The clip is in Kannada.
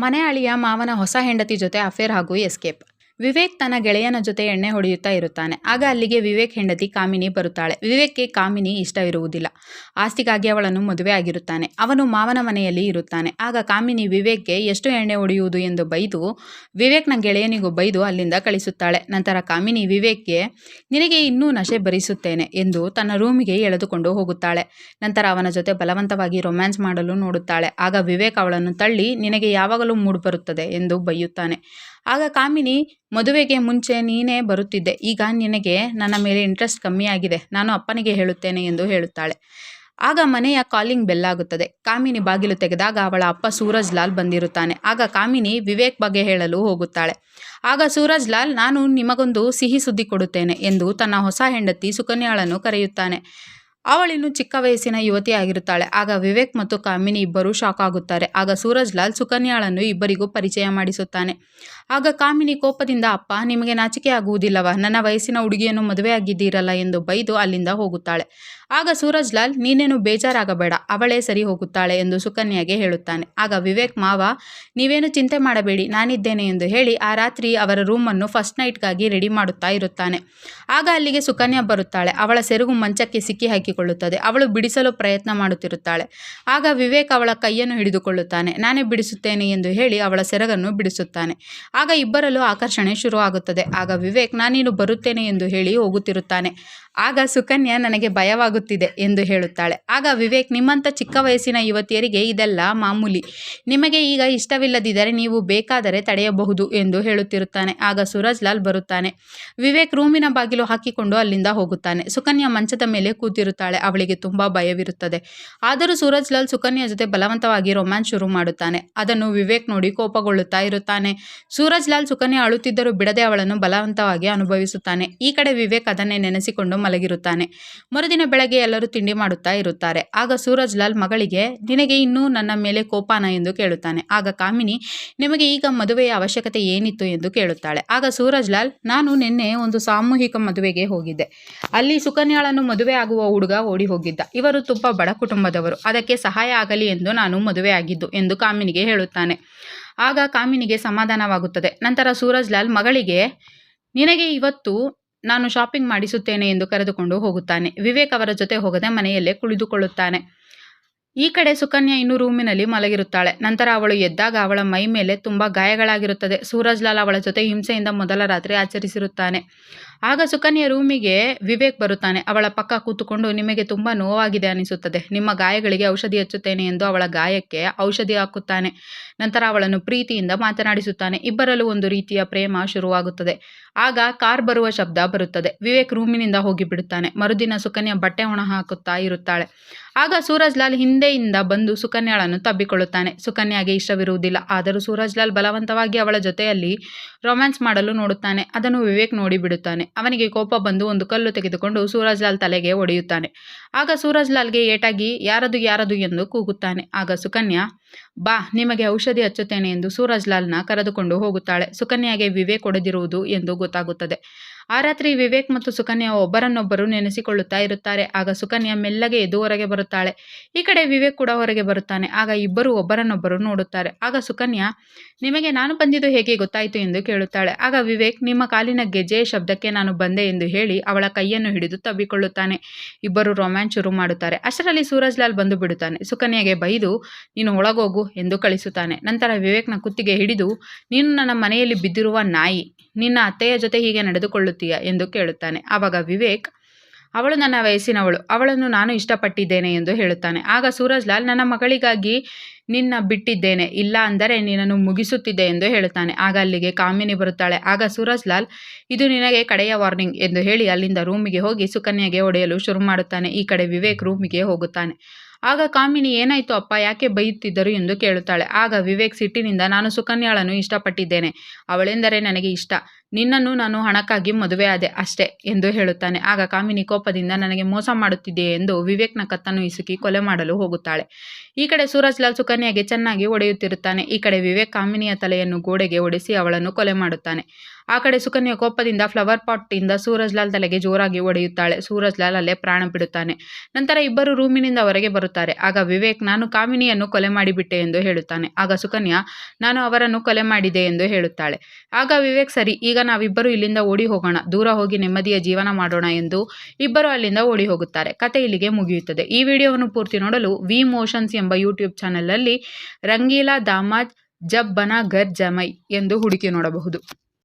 ಮನೆ ಅಳಿಯ ಮಾವನ ಹೊಸ ಹೆಂಡತಿ ಜೊತೆ ಅಫೇರ್ ಹಾಗೂ ಎಸ್ಕೇಪ್. ವಿವೇಕ್ ತನ್ನ ಗೆಳೆಯನ ಜೊತೆ ಎಣ್ಣೆ ಹೊಡೆಯುತ್ತಾ ಇರುತ್ತಾನೆ. ಆಗ ಅಲ್ಲಿಗೆ ವಿವೇಕ್ ಹೆಂಡತಿ ಕಾಮಿನಿ ಬರುತ್ತಾಳೆ. ವಿವೇಕ್ಗೆ ಕಾಮಿನಿ ಇಷ್ಟವಿರುವುದಿಲ್ಲ. ಆಸ್ತಿಗಾಗಿ ಅವಳನ್ನು ಮದುವೆ ಆಗಿರುತ್ತಾನೆ. ಅವನು ಮಾವನ ಮನೆಯಲ್ಲಿ ಇರುತ್ತಾನೆ. ಆಗ ಕಾಮಿನಿ ವಿವೇಕ್ಗೆ ಎಷ್ಟು ಎಣ್ಣೆ ಹೊಡೆಯುವುದು ಎಂದು ಬೈದು ವಿವೇಕ್ನ ಗೆಳೆಯನಿಗೂ ಬೈದು ಅಲ್ಲಿಂದ ಕಳಿಸುತ್ತಾಳೆ. ನಂತರ ಕಾಮಿನಿ ವಿವೇಕ್ಗೆ ನಿನಗೆ ಇನ್ನೂ ನಶೆ ಭರಿಸುತ್ತೇನೆ ಎಂದು ತನ್ನ ರೂಮಿಗೆ ಎಳೆದುಕೊಂಡು ಹೋಗುತ್ತಾಳೆ. ನಂತರ ಅವನ ಜೊತೆ ಬಲವಂತವಾಗಿ ರೊಮ್ಯಾನ್ಸ್ ಮಾಡಲು ನೋಡುತ್ತಾಳೆ. ಆಗ ವಿವೇಕ್ ಅವಳನ್ನು ತಳ್ಳಿ ನಿನಗೆ ಯಾವಾಗಲೂ ಮೂಡ್ ಬರುತ್ತದೆ ಎಂದು ಬೈಯುತ್ತಾನೆ. ಆಗ ಕಾಮಿನಿ ಮದುವೆಗೆ ಮುಂಚೆ ನೀನೇ ಬರುತ್ತಿದ್ದೆ, ಈಗ ನಿನಗೆ ನನ್ನ ಮೇಲೆ ಇಂಟ್ರೆಸ್ಟ್ ಕಮ್ಮಿಯಾಗಿದೆ, ನಾನು ಅಪ್ಪನಿಗೆ ಹೇಳುತ್ತೇನೆ ಎಂದು ಹೇಳುತ್ತಾಳೆ. ಆಗ ಮನೆಯ ಕಾಲಿಂಗ್ ಬೆಲ್ ಆಗುತ್ತದೆ. ಕಾಮಿನಿ ಬಾಗಿಲು ತೆಗೆದಾಗ ಅವಳ ಅಪ್ಪ ಸೂರಜ್ ಲಾಲ್ ಬಂದಿರುತ್ತಾನೆ. ಆಗ ಕಾಮಿನಿ ವಿವೇಕ್ ಬಗ್ಗೆ ಹೇಳಲು ಹೋಗುತ್ತಾಳೆ. ಆಗ ಸೂರಜ್ ಲಾಲ್ ನಾನು ನಿಮಗೊಂದು ಸಿಹಿ ಸುದ್ದಿ ಕೊಡುತ್ತೇನೆ ಎಂದು ತನ್ನ ಹೊಸ ಹೆಂಡತಿ ಸುಕನ್ಯಾಳನ್ನು ಕರೆಯುತ್ತಾನೆ. ಅವಳಿನ್ನು ಚಿಕ್ಕ ವಯಸ್ಸಿನ ಯುವತಿಯಾಗಿರುತ್ತಾಳೆ. ಆಗ ವಿವೇಕ್ ಮತ್ತು ಕಾಮಿನಿ ಇಬ್ಬರೂ ಶಾಕ್ ಆಗುತ್ತಾರೆ. ಆಗ ಸೂರಜ್ ಲಾಲ್ ಸುಕನ್ಯಾಳನ್ನು ಇಬ್ಬರಿಗೂ ಪರಿಚಯ ಮಾಡಿಸುತ್ತಾನೆ. ಆಗ ಕಾಮಿನಿ ಕೋಪದಿಂದ ಅಪ್ಪ ನಿಮಗೆ ನಾಚಿಕೆ ಆಗುವುದಿಲ್ಲವಾ, ನನ್ನ ವಯಸ್ಸಿನ ಹುಡುಗಿಯನ್ನು ಮದುವೆಯಾಗಿದ್ದೀರಲ್ಲ ಎಂದು ಬೈದು ಅಲ್ಲಿಂದ ಹೋಗುತ್ತಾಳೆ. ಆಗ ಸೂರಜ್ ಲಾಲ್ ನೀನೇನು ಬೇಜಾರಾಗಬೇಡ, ಅವಳೇ ಸರಿ ಹೋಗುತ್ತಾಳೆ ಎಂದು ಸುಕನ್ಯಾಗೆ ಹೇಳುತ್ತಾನೆ. ಆಗ ವಿವೇಕ್ ಮಾವ ನೀವೇನು ಚಿಂತೆ ಮಾಡಬೇಡಿ, ನಾನಿದ್ದೇನೆ ಎಂದು ಹೇಳಿ ಆ ರಾತ್ರಿ ಅವರ ರೂಮನ್ನು ಫಸ್ಟ್ ನೈಟ್ಗಾಗಿ ರೆಡಿ ಮಾಡುತ್ತಾ ಇರುತ್ತಾನೆ. ಆಗ ಅಲ್ಲಿಗೆ ಸುಕನ್ಯಾ ಬರುತ್ತಾಳೆ. ಅವಳ ಸೆರಗು ಮಂಚಕ್ಕೆ ಸಿಕ್ಕಿ ಹಾಕಿಕೊಳ್ಳುತ್ತದೆ. ಅವಳು ಬಿಡಿಸಲು ಪ್ರಯತ್ನ ಮಾಡುತ್ತಿರುತ್ತಾಳೆ. ಆಗ ವಿವೇಕ್ ಅವಳ ಕೈಯನ್ನು ಹಿಡಿದುಕೊಳ್ಳುತ್ತಾನೆ. ನಾನೇ ಬಿಡಿಸುತ್ತೇನೆ ಎಂದು ಹೇಳಿ ಅವಳ ಸೆರಗನ್ನು ಬಿಡಿಸುತ್ತಾನೆ. ಆಗ ಇಬ್ಬರಲ್ಲೂ ಆಕರ್ಷಣೆ ಶುರುವಾಗುತ್ತದೆ. ಆಗ ವಿವೇಕ್ ನಾನೀನು ಬರುತ್ತೇನೆ ಎಂದು ಹೇಳಿ ಹೋಗುತ್ತಿರುತ್ತಾನೆ. ಆಗ ಸುಕನ್ಯಾ ನನಗೆ ಭಯವಾಗುತ್ತಿದೆ ಎಂದು ಹೇಳುತ್ತಾಳೆ. ಆಗ ವಿವೇಕ್ ನಿಮ್ಮಂಥ ಚಿಕ್ಕ ವಯಸ್ಸಿನ ಯುವತಿಯರಿಗೆ ಇದೆಲ್ಲ ಮಾಮೂಲಿ, ನಿಮಗೆ ಈಗ ಇಷ್ಟವಿಲ್ಲದಿದ್ದರೆ ನೀವು ಬೇಕಾದರೆ ತಡೆಯಬಹುದು ಎಂದು ಹೇಳುತ್ತಿರುತ್ತಾನೆ. ಆಗ ಸೂರಜ್ ಲಾಲ್ ಬರುತ್ತಾನೆ. ವಿವೇಕ್ ರೂಮಿನ ಬಾಗಿಲು ಹಾಕಿಕೊಂಡು ಅಲ್ಲಿಂದ ಹೋಗುತ್ತಾನೆ. ಸುಕನ್ಯಾ ಮಂಚದ ಮೇಲೆ ಕೂತಿರುತ್ತಾಳೆ. ಅವಳಿಗೆ ತುಂಬಾ ಭಯವಿರುತ್ತದೆ. ಆದರೂ ಸೂರಜ್ ಲಾಲ್ ಸುಕನ್ಯಾ ಜೊತೆ ಬಲವಂತವಾಗಿ ರೊಮ್ಯಾನ್ಸ್ ಶುರು ಮಾಡುತ್ತಾನೆ. ಅದನ್ನು ವಿವೇಕ್ ನೋಡಿ ಕೋಪಗೊಳ್ಳುತ್ತಾ ಇರುತ್ತಾನೆ. ಸೂರಜ್ ಲಾಲ್ ಸುಕನ್ಯಾ ಅಳುತ್ತಿದ್ದರೂ ಬಿಡದೆ ಅವಳನ್ನು ಬಲವಂತವಾಗಿ ಅನುಭವಿಸುತ್ತಾನೆ. ಈ ಕಡೆ ವಿವೇಕ್ ಅದನ್ನೇ ನೆನೆಸಿಕೊಂಡು ಮಲಗಿರುತ್ತಾನೆ. ಮರುದಿನ ಬೆಳಗ್ಗೆ ಎಲ್ಲರೂ ತಿಂಡಿ ಮಾಡುತ್ತಾ ಇರುತ್ತಾರೆ. ಆಗ ಸೂರಜ್ ಲಾಲ್ ಮಗಳಿಗೆ ನಿನಗೆ ಇನ್ನೂ ನನ್ನ ಮೇಲೆ ಕೋಪಾನ ಎಂದು ಕೇಳುತ್ತಾನೆ. ಆಗ ಕಾಮಿನಿ ನಿಮಗೆ ಈಗ ಮದುವೆಯ ಅವಶ್ಯಕತೆ ಏನಿತ್ತು ಎಂದು ಕೇಳುತ್ತಾಳೆ. ಆಗ ಸೂರಜ್ ಲಾಲ್ ನಾನು ನಿನ್ನೆ ಒಂದು ಸಾಮೂಹಿಕ ಮದುವೆಗೆ ಹೋಗಿದ್ದೆ. ಅಲ್ಲಿ ಸುಕನ್ಯಾಳನ್ನು ಮದುವೆ ಆಗುವ ಹುಡುಗ ಓಡಿ ಹೋಗಿದ್ದ. ಇವರು ತುಂಬ ಬಡ ಕುಟುಂಬದವರು, ಅದಕ್ಕೆ ಸಹಾಯ ಆಗಲಿ ಎಂದು ನಾನು ಮದುವೆ ಆಗಿದ್ದು ಎಂದು ಕಾಮಿನಿಗೆ ಹೇಳುತ್ತಾನೆ. ಆಗ ಕಾಮಿನಿಗೆ ಸಮಾಧಾನವಾಗುತ್ತದೆ. ನಂತರ ಸೂರಜ್ ಲಾಲ್ ಮಗಳಿಗೆ ನಿನಗೆ ಇವತ್ತು ನಾನು ಶಾಪಿಂಗ್ ಮಾಡಿಸುತ್ತೇನೆ ಎಂದು ಕರೆದುಕೊಂಡು ಹೋಗುತ್ತಾನೆ. ವಿವೇಕ್ ಅವರ ಜೊತೆ ಹೋಗದೆ ಮನೆಯಲ್ಲೇ ಕುಳಿತುಕೊಳ್ಳುತ್ತಾನೆ. ಈ ಕಡೆ ಸುಕನ್ಯಾ ಇನ್ನೂ ರೂಮಿನಲ್ಲಿ ಮಲಗಿರುತ್ತಾಳೆ. ನಂತರ ಅವಳು ಎದ್ದಾಗ ಅವಳ ಮೈ ಮೇಲೆ ತುಂಬ ಗಾಯಗಳಾಗಿರುತ್ತದೆ. ಸೂರಜ್ ಲಾಲ್ ಅವಳ ಜೊತೆ ಹಿಂಸೆಯಿಂದ ಮೊದಲ ರಾತ್ರಿ ಆಚರಿಸಿರುತ್ತಾನೆ. ಆಗ ಸುಕನ್ಯಾ ರೂಮಿಗೆ ವಿವೇಕ್ ಬರುತ್ತಾನೆ. ಅವಳ ಪಕ್ಕ ಕೂತುಕೊಂಡು ನಿಮಗೆ ತುಂಬ ನೋವಾಗಿದೆ ಅನಿಸುತ್ತದೆ, ನಿಮ್ಮ ಗಾಯಗಳಿಗೆ ಔಷಧಿ ಹಚ್ಚುತ್ತೇನೆ ಎಂದು ಅವಳ ಗಾಯಕ್ಕೆ ಔಷಧಿ ಹಾಕುತ್ತಾನೆ. ನಂತರ ಅವಳನ್ನು ಪ್ರೀತಿಯಿಂದ ಮಾತನಾಡಿಸುತ್ತಾನೆ. ಇಬ್ಬರಲ್ಲೂ ಒಂದು ರೀತಿಯ ಪ್ರೇಮ ಶುರುವಾಗುತ್ತದೆ. ಆಗ ಕಾರ್ ಬರುವ ಶಬ್ದ ಬರುತ್ತದೆ. ವಿವೇಕ್ ರೂಮಿನಿಂದ ಹೋಗಿ ಬಿಡುತ್ತಾನೆ. ಮರುದಿನ ಸುಕನ್ಯಾ ಬಟ್ಟೆ ಒಣ ಹಾಕುತ್ತಾ ಇರುತ್ತಾಳೆ. ಆಗ ಸೂರಜ್ ಲಾಲ್ ಹಿಂದೆಯಿಂದ ಬಂದು ಸುಕನ್ಯಾಳನ್ನು ತಬ್ಬಿಕೊಳ್ಳುತ್ತಾನೆ. ಸುಕನ್ಯಾಗೆ ಇಷ್ಟವಿರುವುದಿಲ್ಲ. ಆದರೂ ಸೂರಜ್ ಲಾಲ್ ಬಲವಂತವಾಗಿ ಅವಳ ಜೊತೆಯಲ್ಲಿ ರೊಮ್ಯಾನ್ಸ್ ಮಾಡಲು ನೋಡುತ್ತಾನೆ. ಅದನ್ನು ವಿವೇಕ್ ನೋಡಿ ಬಿಡುತ್ತಾನೆ. ಅವನಿಗೆ ಕೋಪ ಬಂದು ಒಂದು ಕಲ್ಲು ತೆಗೆದುಕೊಂಡು ಸೂರಜ್ ಲಾಲ್ ತಲೆಗೆ ಹೊಡೆಯುತ್ತಾನೆ. ಆಗ ಸೂರಜ್ ಲಾಲ್ಗೆ ಏಟಾಗಿ ಯಾರದು ಎಂದು ಕೂಗುತ್ತಾನೆ. ಆಗ ಸುಕನ್ಯಾ ಬಾ ನಿಮಗೆ ಔಷಧಿ ಹಚ್ಚುತ್ತೇನೆ ಎಂದು ಸೂರಜ್ ಲಾಲ್ನ ಕರೆದುಕೊಂಡು ಹೋಗುತ್ತಾಳೆ. ಸುಕನ್ಯಾಗೆ ವಿವೇಕ್ ಹೊಡೆದಿರುವುದು ಎಂದು ಗೊತ್ತಾಗುತ್ತದೆ. ಆ ರಾತ್ರಿ ವಿವೇಕ್ ಮತ್ತು ಸುಕನ್ಯಾ ಒಬ್ಬರನ್ನೊಬ್ಬರು ನೆನೆಸಿಕೊಳ್ಳುತ್ತಾ ಇರುತ್ತಾರೆ. ಆಗ ಸುಕನ್ಯಾ ಮೆಲ್ಲಗೆ ಎದ್ದು ಹೊರಗೆ ಬರುತ್ತಾಳೆ. ಈ ಕಡೆ ವಿವೇಕ್ ಕೂಡ ಹೊರಗೆ ಬರುತ್ತಾನೆ. ಆಗ ಇಬ್ಬರು ಒಬ್ಬರನ್ನೊಬ್ಬರು ನೋಡುತ್ತಾರೆ. ಆಗ ಸುಕನ್ಯಾ ನಿಮಗೆ ನಾನು ಬಂದಿದ್ದು ಹೇಗೆ ಗೊತ್ತಾಯಿತು ಎಂದು ಕೇಳುತ್ತಾಳೆ. ಆಗ ವಿವೇಕ್ ನಿಮ್ಮ ಕಾಲಿನ ಗೆಜ್ಜೆಯ ಶಬ್ದಕ್ಕೆ ನಾನು ಬಂದೆ ಎಂದು ಹೇಳಿ ಅವಳ ಕೈಯನ್ನು ಹಿಡಿದು ತಬ್ಬಿಕೊಳ್ಳುತ್ತಾನೆ. ಇಬ್ಬರು ರೊಮ್ಯಾನ್ಸ್ ಶುರು ಮಾಡುತ್ತಾರೆ. ಅಷ್ಟರಲ್ಲಿ ಸೂರಜ್ ಲಾಲ್ ಬಂದು ಬಿಡುತ್ತಾನೆ. ಸುಕನ್ಯಾಗೆ ಬೈದು ನೀನು ಒಳಗೋಗು ಎಂದು ಕಳಿಸುತ್ತಾನೆ. ನಂತರ ವಿವೇಕ್ನ ಕುತ್ತಿಗೆ ಹಿಡಿದು ನೀನು ನನ್ನ ಮನೆಯಲ್ಲಿ ಬಿದ್ದಿರುವ ನಾಯಿ, ನಿನ್ನ ಅತ್ತೆಯ ಜೊತೆ ಹೀಗೆ ನಡೆದುಕೊಳ್ಳುತ್ತೀಯಾ ಎಂದು ಕೇಳುತ್ತಾನೆ. ಆವಾಗ ವಿವೇಕ್ ಅವಳು ನನ್ನ ವಯಸ್ಸಿನವಳು, ಅವಳನ್ನು ನಾನು ಇಷ್ಟಪಟ್ಟಿದ್ದೇನೆ ಎಂದು ಹೇಳುತ್ತಾನೆ. ಆಗ ಸೂರಜ್ ಲಾಲ್ ನನ್ನ ಮಗಳಿಗಾಗಿ ನಿನ್ನ ಬಿಟ್ಟಿದ್ದೇನೆ, ಇಲ್ಲ ಅಂದರೆ ನಿನ್ನನ್ನು ಮುಗಿಸುತ್ತಿದ್ದೆ ಎಂದು ಹೇಳುತ್ತಾನೆ. ಆಗ ಅಲ್ಲಿಗೆ ಕಾಮಿನಿ ಬರುತ್ತಾಳೆ. ಆಗ ಸೂರಜ್ ಲಾಲ್ ಇದು ನಿನಗೆ ಕಡೆಯ ವಾರ್ನಿಂಗ್ ಎಂದು ಹೇಳಿ ಅಲ್ಲಿಂದ ರೂಮಿಗೆ ಹೋಗಿ ಸುಕನ್ಯಾಗೆ ಹೊಡೆಯಲು ಶುರು ಮಾಡುತ್ತಾನೆ. ಈ ಕಡೆ ವಿವೇಕ್ ರೂಮಿಗೆ ಹೋಗುತ್ತಾನೆ. ಆಗ ಕಾಮಿನಿ ಏನಾಯಿತು ಅಪ್ಪ, ಯಾಕೆ ಬೈಯುತ್ತಿದ್ದರು ಎಂದು ಕೇಳುತ್ತಾಳೆ. ಆಗ ವಿವೇಕ್ ಸಿಟ್ಟಿನಿಂದ ನಾನು ಸುಕನ್ಯಾಳನ್ನು ಇಷ್ಟಪಟ್ಟಿದ್ದೇನೆ, ಅವಳೆಂದರೆ ನನಗೆ ಇಷ್ಟ, ನಿನ್ನನ್ನು ನಾನು ಹಣಕ್ಕಾಗಿ ಮದುವೆ ಆದೆ ಅಷ್ಟೇ ಎಂದು ಹೇಳುತ್ತಾನೆ. ಆಗ ಕಾಮಿನಿ ಕೋಪದಿಂದ ನನಗೆ ಮೋಸ ಮಾಡುತ್ತಿದೆಯೇ ಎಂದು ವಿವೇಕ್ನ ಕತ್ತನ್ನು ಇಸುಕಿ ಕೊಲೆ ಮಾಡಲು ಹೋಗುತ್ತಾಳೆ. ಈ ಕಡೆ ಸೂರಜ್ ಲಾಲ್ ಸುಕನ್ಯಾಗೆ ಚೆನ್ನಾಗಿ ಹೊಡೆಯುತ್ತಿರುತ್ತಾನೆ. ಈ ಕಡೆ ವಿವೇಕ್ ಕಾಮಿನಿಯ ತಲೆಯನ್ನು ಗೋಡೆಗೆ ಹೊಡೆಸಿ ಅವಳನ್ನು ಕೊಲೆ ಮಾಡುತ್ತಾನೆ. ಆ ಕಡೆ ಸುಕನ್ಯಾ ಕೋಪದಿಂದ ಫ್ಲವರ್ ಪಾಟ್ ಇಂದ ಸೂರಜ್ಲಾಲ್ ತಲೆಗೆ ಜೋರಾಗಿ ಹೊಡೆಯುತ್ತಾಳೆ. ಸೂರಜ್ಲಾಲ್ ಅಲ್ಲೇ ಪ್ರಾಣ ಬಿಡುತ್ತಾನೆ. ನಂತರ ಇಬ್ಬರು ರೂಮಿನಿಂದ ಹೊರಗೆ ಬರುತ್ತಾರೆ. ಆಗ ವಿವೇಕ್ ನಾನು ಕಾಮಿನಿಯನ್ನು ಕೊಲೆ ಮಾಡಿಬಿಟ್ಟೆ ಎಂದು ಹೇಳುತ್ತಾನೆ. ಆಗ ಸುಕನ್ಯಾ ನಾನು ಅವರನ್ನು ಕೊಲೆ ಮಾಡಿದೆ ಎಂದು ಹೇಳುತ್ತಾಳೆ. ಆಗ ವಿವೇಕ್ ಸರಿ, ಈಗ ನಾವಿಬ್ಬರು ಇಲ್ಲಿಂದ ಓಡಿ ಹೋಗೋಣ, ದೂರ ಹೋಗಿ ನೆಮ್ಮದಿಯ ಜೀವನ ಮಾಡೋಣ ಎಂದು ಇಬ್ಬರು ಅಲ್ಲಿಂದ ಓಡಿ ಹೋಗುತ್ತಾರೆ. ಕತೆ ಇಲ್ಲಿಗೆ ಮುಗಿಯುತ್ತದೆ. ಈ ವಿಡಿಯೋವನ್ನು ಪೂರ್ತಿ ನೋಡಲು ವಿ ಮೋಷನ್ಸ್ ಎಂಬ ಯೂಟ್ಯೂಬ್ ಚಾನೆಲ್ ಅಲ್ಲಿ ರಂಗೀಲಾ ದಾಮಾದ್ ಜಬ್ ಬನಾ ಘರ್ ಜಮೈ ಎಂದು ಹುಡುಕಿ ನೋಡಬಹುದು.